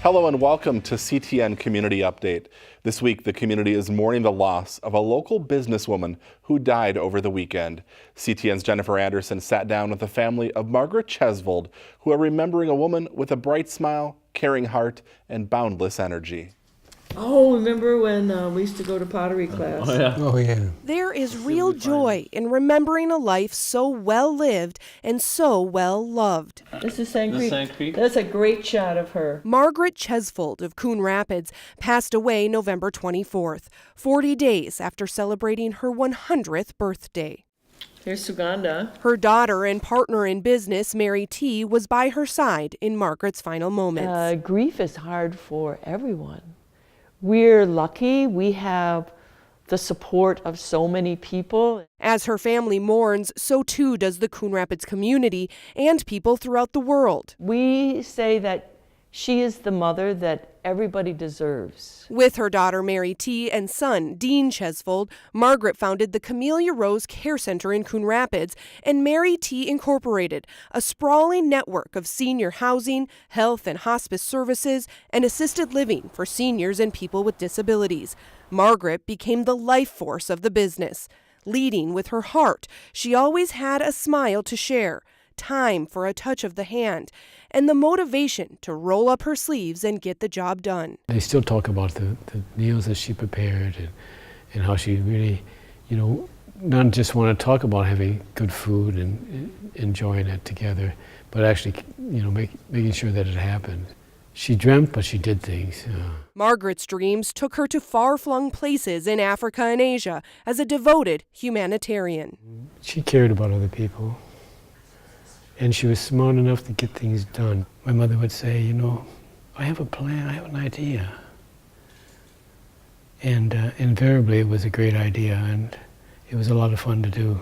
Hello and welcome to CTN Community Update. This week, the community is mourning the loss of a local businesswoman who died over the weekend. CTN's Jennifer Anderson sat down with the family of Margaret Chesvold, who are remembering a woman with a bright smile, caring heart, and boundless energy. Oh, remember when we used to go to pottery class? Oh, yeah. There is real joy in remembering a life so well lived and so well loved. This is Sand Creek. That's a great shot of her. Margaret Chesvold of Coon Rapids passed away November 24th, 40 days after celebrating her 100th birthday. Here's Suganda. Her daughter and partner in business, Mary T., was by her side in Margaret's final moments. Grief is hard for everyone. We're lucky we have the support of so many people. As her family mourns, so too does the Coon Rapids community and people throughout the world. We say that she is the mother that everybody deserves. With her daughter Mary T. and son Dean Chesvold, Margaret founded the Camellia Rose Care Center in Coon Rapids and Mary T. Incorporated, a sprawling network of senior housing, health and hospice services, and assisted living for seniors and people with disabilities. Margaret became the life force of the business. Leading with her heart, she always had a smile to share, time for a touch of the hand, and the motivation to roll up her sleeves and get the job done. They still talk about the meals that she prepared and how she really, not just want to talk about having good food and enjoying it together, but actually, making sure that it happened. She dreamt, but she did things. Margaret's dreams took her to far-flung places in Africa and Asia as a devoted humanitarian. She cared about other people. And she was smart enough to get things done. My mother would say, I have a plan, I have an idea. And invariably it was a great idea, and it was a lot of fun to do.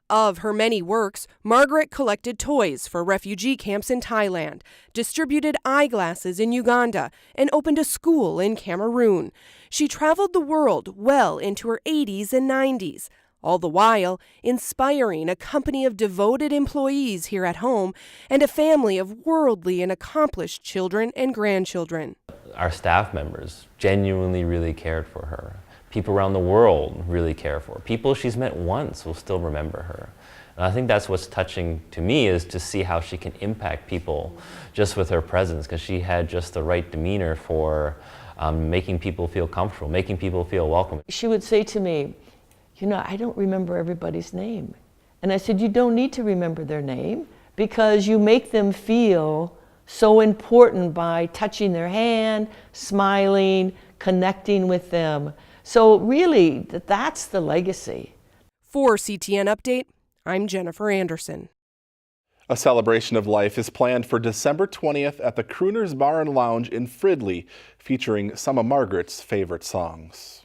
Of her many works, Margaret collected toys for refugee camps in Thailand, distributed eyeglasses in Uganda, and opened a school in Cameroon. She traveled the world well into her 80s and 90s. All the while inspiring a company of devoted employees here at home and a family of worldly and accomplished children and grandchildren. Our staff members genuinely really cared for her. People around the world really care for her. People she's met once will still remember her. And I think that's what's touching to me, is to see how she can impact people just with her presence, because she had just the right demeanor for making people feel comfortable, making people feel welcome. She would say to me, I don't remember everybody's name. And I said, you don't need to remember their name, because you make them feel so important by touching their hand, smiling, connecting with them. So really, that's the legacy. For CTN Update, I'm Jennifer Anderson. A celebration of life is planned for December 20th at the Crooners Bar and Lounge in Fridley, featuring some of Margaret's favorite songs.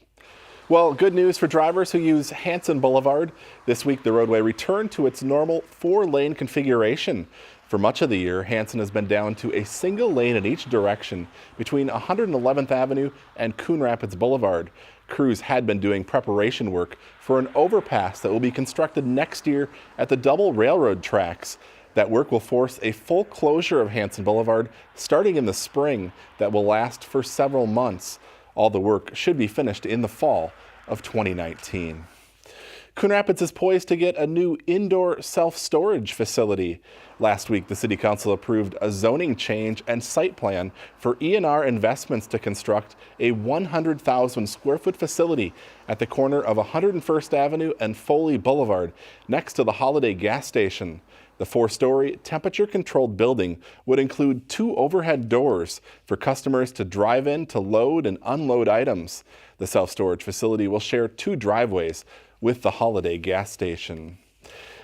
Well, good news for drivers who use Hanson Boulevard. This week, the roadway returned to its normal 4-lane configuration. For much of the year, Hanson has been down to a single lane in each direction between 111th Avenue and Coon Rapids Boulevard. Crews had been doing preparation work for an overpass that will be constructed next year at the double railroad tracks. That work will force a full closure of Hanson Boulevard starting in the spring that will last for several months. All the work should be finished in the fall of 2019. Coon Rapids is poised to get a new indoor self-storage facility. Last week, the City Council approved a zoning change and site plan for E&R Investments to construct a 100,000 square foot facility at the corner of 101st Avenue and Foley Boulevard, next to the Holiday gas station. The 4-story, temperature-controlled building would include 2 overhead doors for customers to drive in to load and unload items. The self-storage facility will share 2 driveways with the Holiday gas station.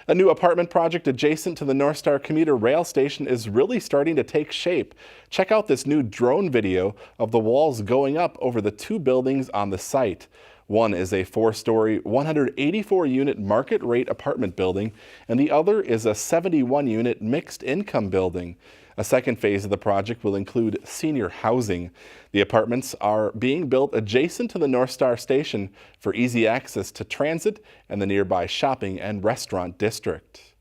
A new apartment project adjacent to the North Star commuter rail station is really starting to take shape. Check out this new drone video of the walls going up over the 2 buildings on the site. One is a 4-story, 184-unit market rate apartment building, and the other is a 71-unit mixed income building. A second phase of the project will include senior housing. The apartments are being built adjacent to the North Star station for easy access to transit and the nearby shopping and restaurant district.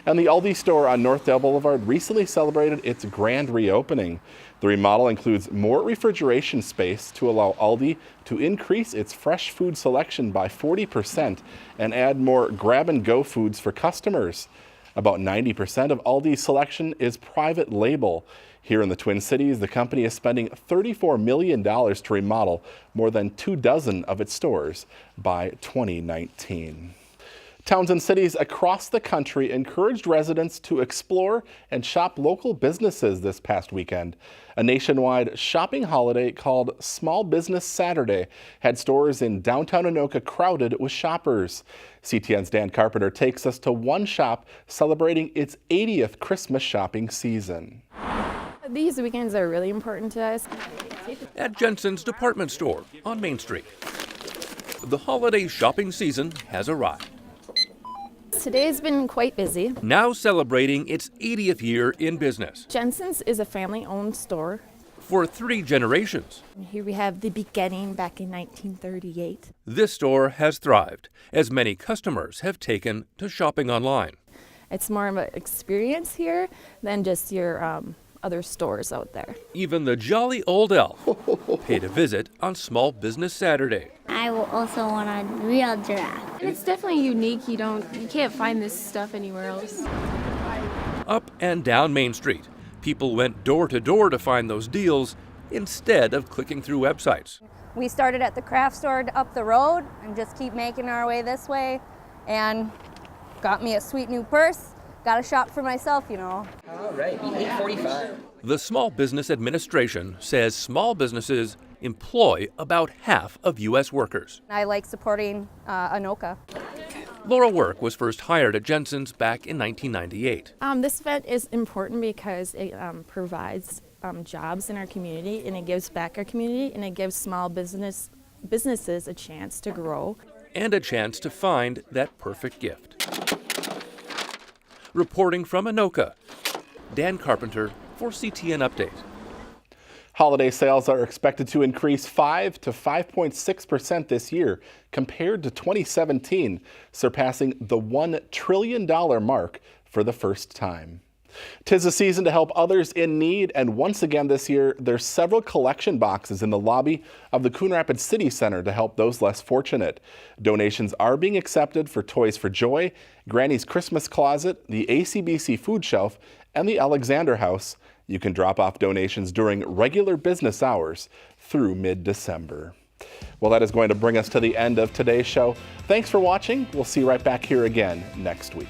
And the Aldi store on Northdale Boulevard recently celebrated its grand reopening. The remodel includes more refrigeration space to allow Aldi to increase its fresh food selection by 40% and add more grab-and-go foods for customers. About 90% of Aldi's selection is private label. Here in the Twin Cities, the company is spending $34 million to remodel more than 24 of its stores by 2019. Towns and cities across the country encouraged residents to explore and shop local businesses this past weekend. A nationwide shopping holiday called Small Business Saturday had stores in downtown Anoka crowded with shoppers. CTN's Dan Carpenter takes us to one shop celebrating its 80th Christmas shopping season. These weekends are really important to us. At Jensen's department store on Main Street, the holiday shopping season has arrived. Today's been quite busy. Now celebrating its 80th year in business. Jensen's is a family-owned store. For 3 generations, Here we have the beginning back in 1938. this store has thrived as many customers have taken to shopping online. It's more of an experience here than just your other stores out there. Even the jolly old elf paid a visit on Small Business Saturday. I will also want a real giraffe. And it's definitely unique. You can't find this stuff anywhere else. Up and down Main Street, people went door to door to find those deals instead of clicking through websites. We started at the craft store up the road and just keep making our way this way, and got me a sweet new purse. Got to shop for myself, you know. All right, $8.45. The Small Business Administration says small businesses employ about half of U.S. workers. I like supporting Anoka. Laura Work was first hired at Jensen's back in 1998. This event is important because it provides jobs in our community, and it gives back our community, and it gives small businesses a chance to grow. And a chance to find that perfect gift. Reporting from Anoka, Dan Carpenter for CTN Update. Holiday sales are expected to increase 5 to 5.6% this year compared to 2017, surpassing the $1 trillion mark for the first time. 'Tis a season to help others in need, and once again this year, there's several collection boxes in the lobby of the Coon Rapids City Center to help those less fortunate. Donations are being accepted for Toys for Joy, Granny's Christmas Closet, the ACBC Food Shelf, and the Alexander House. You can drop off donations during regular business hours through mid-December. Well, that is going to bring us to the end of today's show. Thanks for watching. We'll see you right back here again next week.